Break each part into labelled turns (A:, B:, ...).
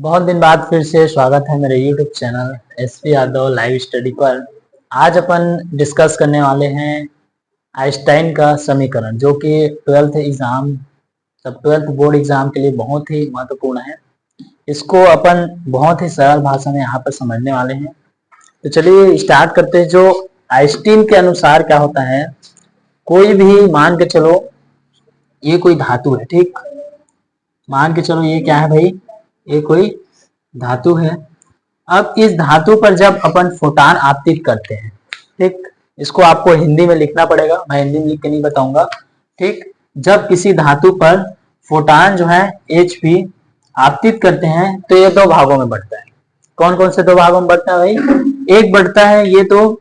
A: बहुत दिन बाद फिर से स्वागत है मेरे YouTube channel SP Yadav live study पर। आज अपन डिस्कस करने वाले हैं आइंस्टाइन का समीकरण, जो कि 12th बोर्ड एग्जाम के लिए बहुत ही महत्वपूर्ण है। इसको अपन बहुत ही सरल भाषा में यहाँ पर समझने वाले हैं। तो चलिए स्टार्ट करते हैं। जो आइंस्टाइन के अनुसार क्या होता है, कोई भी मान के चलो ये कोई धातु है, ठीक, मान के चलो ये क्या है भाई, ये कोई धातु है। अब इस धातु पर जब अपन फोटान आपतित करते हैं, ठीक, इसको आपको हिंदी में लिखना पड़ेगा, मैं हिंदी में लिख के नहीं बताऊंगा, ठीक। जब किसी धातु पर फोटान जो है Hp आपतित करते हैं तो ये दो भागों में बढ़ता है। कौन कौन से दो भागों में बढ़ता है भाई? एक बढ़ता है ये तो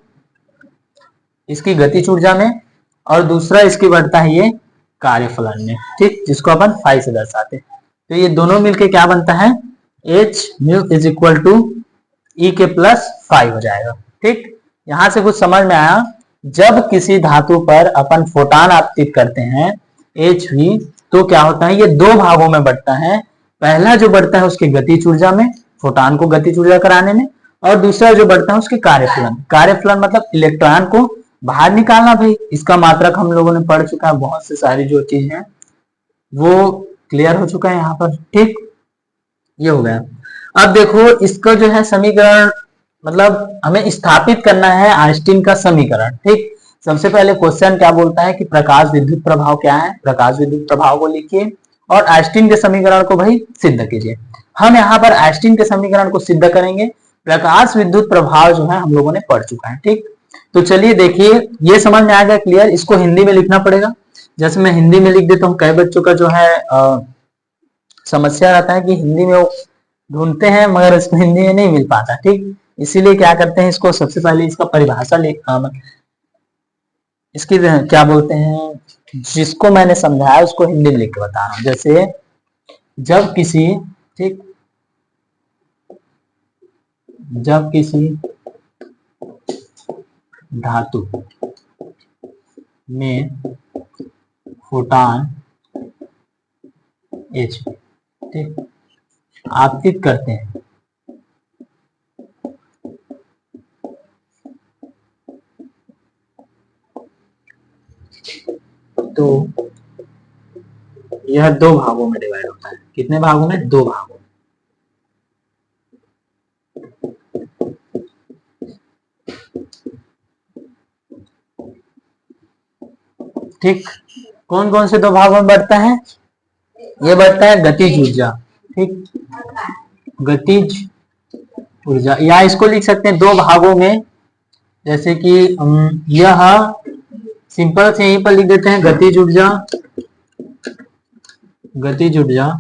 A: इसकी गतिज ऊर्जा में, और दूसरा इसकी बढ़ता है ये कार्यफलन में, ठीक, जिसको अपन फाई से दर्शाते हैं। तो ये दोनों मिलके क्या बनता है, H mu is equal to E के प्लस फाई हो जाएगा, ठीक। यहां से कुछ समझ में आया? जब किसी धातु पर अपन फोटान आपतित करते हैं Hv, तो क्या होता है, ये दो भागों में बढ़ता है। पहला जो बढ़ता है उसकी गतिज ऊर्जा में, फोटान को गतिज ऊर्जा कराने में, और दूसरा जो बढ़ता है उसके कार्यफलन। कार्यफलन मतलब इलेक्ट्रॉन को बाहर निकालना भाई। इसका मात्रक हम लोगों ने पढ़ चुका है, बहुत से सारी जो चीज है वो क्लियर हो चुका है यहाँ पर, ठीक। ये हो गया। अब देखो इसका जो है समीकरण, मतलब हमें स्थापित करना है आइंस्टाइन का समीकरण, ठीक। सबसे पहले क्वेश्चन क्या बोलता है कि प्रकाश विद्युत प्रभाव क्या है, प्रकाश विद्युत प्रभाव को लिखिए और आइंस्टाइन के समीकरण को भाई सिद्ध कीजिए। हम यहाँ पर आइंस्टाइन के समीकरण को सिद्ध करेंगे। प्रकाश विद्युत प्रभाव जो है हम लोगों ने पढ़ चुका है, ठीक। तो चलिए देखिए, ये समझ में आ गया क्लियर। इसको हिंदी में लिखना पड़ेगा। जैसे मैं हिंदी में लिख देता हूँ, कई बच्चों का जो है समस्या रहता है कि हिंदी में वो ढूंढते हैं मगर इसको हिंदी में नहीं मिल पाता, ठीक। इसीलिए क्या करते हैं, इसको सबसे पहले इसका परिभाषा इसकी क्या बोलते हैं, जिसको मैंने समझाया उसको हिंदी में लिख के बता रहा हूं। जैसे जब किसी, ठीक, जब किसी धातु में फोटान H, ठीक, आपतित करते हैं तो यह दो भागों में डिवाइड होता है। कितने भागों में? दो भागों में। ठीक, कौन कौन से दो भागों में बढ़ता है? ये बढ़ता है गतिज ऊर्जा, ठीक, गतिज ऊर्जा, या इसको लिख सकते हैं दो भागों में। जैसे कि यह सिंपल से यहीं पर लिख देते हैं गतिज ऊर्जा, गतिज ऊर्जा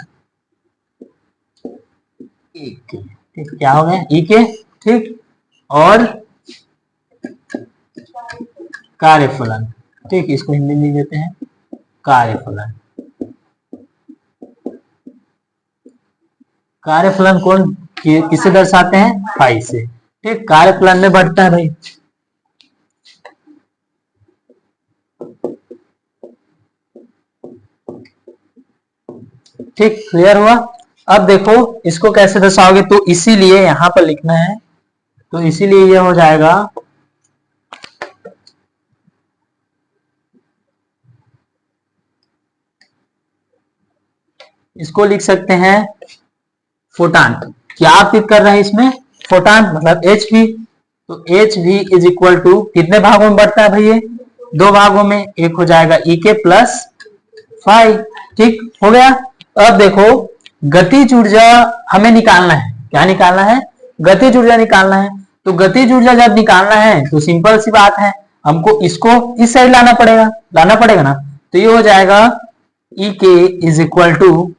A: ठीक, क्या हो गया, ई के, ठीक, और कार्यफलन, ठीक, इसको हिंदी में लिख देते हैं कार्यफलन। कार्यफलन कौन किसे दर्शाते हैं? फाई से, ठीक। कार्यफलन में बढ़ता है भाई। ठीक, क्लियर हुआ? अब देखो इसको कैसे दर्शाओगे, तो इसीलिए यहां पर लिखना है, तो इसीलिए ये हो जाएगा इसको लिख सकते हैं फोटान। क्या आपतित कर रहे हैं इसमें? फोटान, मतलब Hv। तो Hv इज इक्वल टू कितने भागों में बढ़ता है भाई? ये दो भागों में। एक हो जाएगा E के प्लस फाई, ठीक, हो गया। अब देखो गतिज ऊर्जा हमें निकालना है। क्या निकालना है? गतिज ऊर्जा निकालना है। तो गतिज ऊर्जा जब निकालना है तो सिंपल सी बात है, हमको इसको इस साइड लाना पड़ेगा ना। तो ये हो जाएगा E के इज इक्वल टू,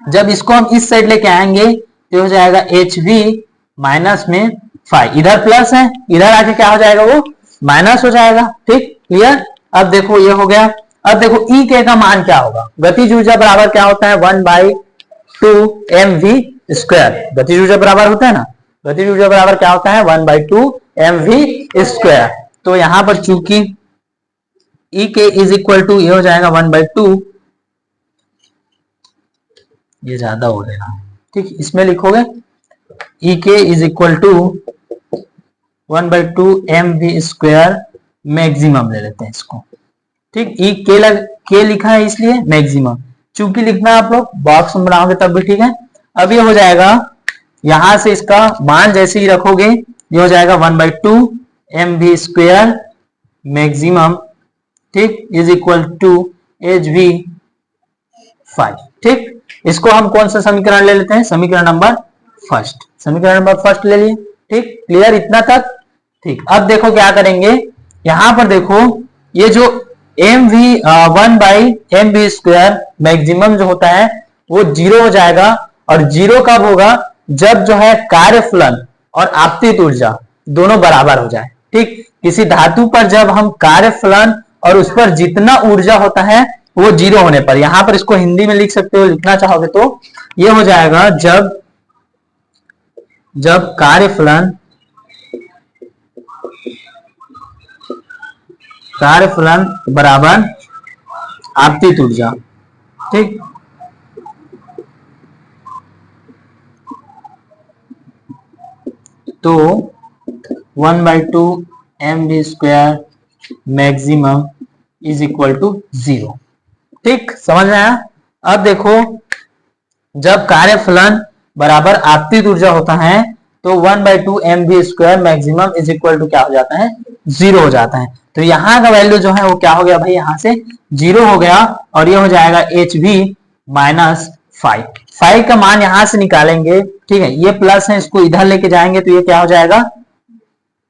A: जब इसको हम इस साइड लेके आएंगे तो हो जाएगा Hv माइनस में फाई। इधर प्लस है, इधर आके क्या हो जाएगा, वो माइनस हो जाएगा, ठीक, क्लियर। अब देखो ये हो गया। अब देखो ई के का मान क्या होगा? गतिज ऊर्जा बराबर क्या होता है? 1/2 mv स्क्वायर। गतिज ऊर्जा बराबर होता है ना, गतिज ऊर्जा बराबर क्या होता है? 1/2 mv स्क्वायर। तो यहां पर चूंकि ई के इज इक्वल टू ये हो जाएगा 1/2, ये ज्यादा हो गया, ठीक, इसमें लिखोगे ई के is equal to 1/2 mv² maximum ले लेते हैं इसको। ठीक, ई के लिखा है इसलिए मैक्सिमम, चूंकि लिखना आप लोग बॉक्स में बनाओगे तब भी ठीक है। अब ये हो जाएगा, यहां से इसका मान जैसे ही रखोगे ये हो जाएगा 1/2 mv² मैक्सिमम, ठीक, इज इक्वल टू hv5। ठीक, इसको हम कौन सा समीकरण ले लेते हैं, समीकरण नंबर फर्स्ट, समीकरण नंबर फर्स्ट ले लिए। ठीक, क्लियर इतना तक। ठीक, अब देखो क्या करेंगे, यहां पर देखो ये जो mv1/mv² मैक्सिमम जो होता है वो 0 हो जाएगा, और 0 कब होगा, जब जो है कार्यफलन और आपतित ऊर्जा दोनों बराबर हो जाए। ठीक, किसी धातु पर जब हम कार्यफलन और उस पर जितना ऊर्जा होता है वो 0 होने पर, यहां पर इसको हिंदी में लिख सकते हो, लिखना चाहोगे तो ये हो जाएगा, जब कार्यफलन बराबर आपतित ऊर्जा। ठीक, तो 1/2 mv² maximum is equal to 0। ठीक, समझ में आया। अब देखो, जब कार्यफलन बराबर आपतित ऊर्जा होता है तो 1/2 mv² maximum is equal to क्या हो जाता है, 0 हो जाता है। तो यहाँ का वैल्यू जो है वो क्या हो गया भाई, यहाँ से 0 हो गया, और ये हो जाएगा hv-5। 5 का मान यहां से निकालेंगे, ठीक है, ये प्लस है, इसको इधर लेके जाएंगे तो ये क्या हो जाएगा,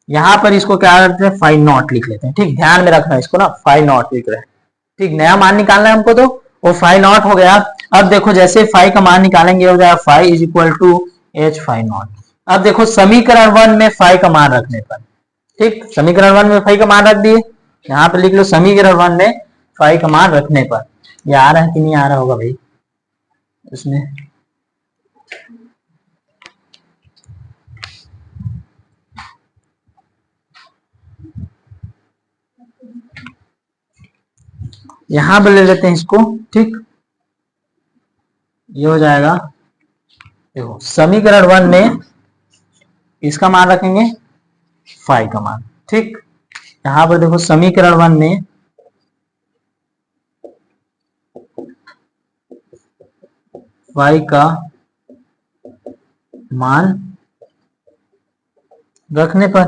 A: यहां पर इसको क्या करते हैं, 5 नॉट लिख लेते हैं। ठीक, ध्यान में रखना इसको ना, 5 नॉट लिख रहे हैं। ठीक, नया मान निकालना है हमको, तो वो 5 नॉट हो गया। अब देखो जैसे 5 का मान निकालेंगे हो जाएगा 5 is equal to h5 not. अब देखो समीकरण 1 में 5 का मान रखने पर, ठीक, समीकरण 1 में 5 का मान रख दिए, यहाँ पे लिख लो समीकरण 1 में 5 का मान रखने पर। ये आ रहा है कि नहीं आ रहा होगा भाई इसमें, यहां पर ले लेते हैं इसको। ठीक, ये हो जाएगा, देखो समीकरण 1 में इसका मान रखेंगे 5 का मान। ठीक, यहां पर देखो समीकरण 1 में y का मान रखने पर,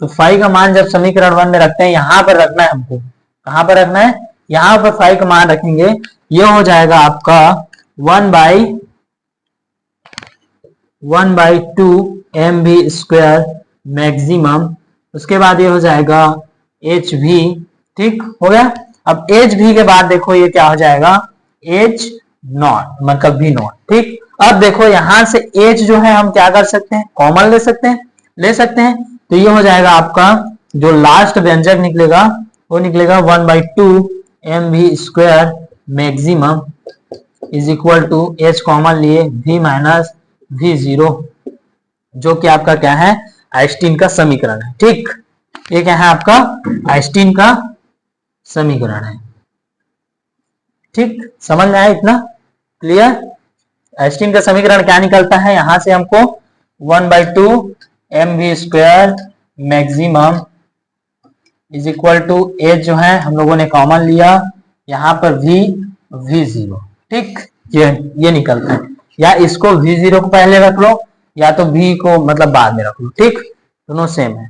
A: तो 5 का मान जब समीकरण 1 में रखते हैं, यहां पर रखना है हमको, कहां पर रखना है, यहां पर 5 का मान रखेंगे, ये हो जाएगा आपका 1/2 mv² मैक्सिमम, उसके बाद ये हो जाएगा hv। ठीक हो गया। अब hv के बाद देखो ये क्या हो जाएगा, h नॉट, मतलब v नॉट। ठीक, अब देखो यहां से h जो है हम क्या कर सकते हैं, कॉमन ले सकते हैं, तो ये हो जाएगा आपका जो लास्ट व्यंजक निकलेगा वो निकलेगा 1/2 mv² maximum is equal to h common लिए v माइनस v0, जो कि आपका क्या है, आइंस्टीन का समीकरण है। ठीक, ये क्या है आपका, आइंस्टीन का समीकरण है। ठीक, समझ में आया इतना, क्लियर। आइंस्टीन का समीकरण क्या निकलता है, यहां से हमको 1/2 mv² maximum is equal to h जो है हम लोगों ने कॉमन लिया, यहाँ पर v0। ठीक, ये निकलता है, या इसको v0 को पहले रख लो या तो v को मतलब बाद में रख लो। ठीक, दोनों सेम है।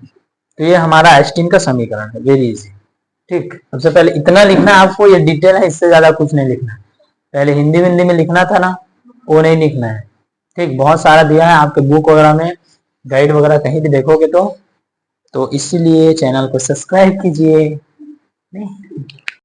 A: तो ये हमारा आइंस्टीन का समीकरण है, वेरी इजी। ठीक, सबसे पहले इतना लिखना है आपको, ये डिटेल है, इससे ज्यादा कुछ नहीं लिखना है। पहले हिंदी में लिखना था ना, वो नहीं लिखना है। ठीक, बहुत सारा दिया है आपके बुक वगैरह में, गाइड वगैरह कहीं भी देखोगे तो इसीलिए चैनल को सब्सक्राइब कीजिए।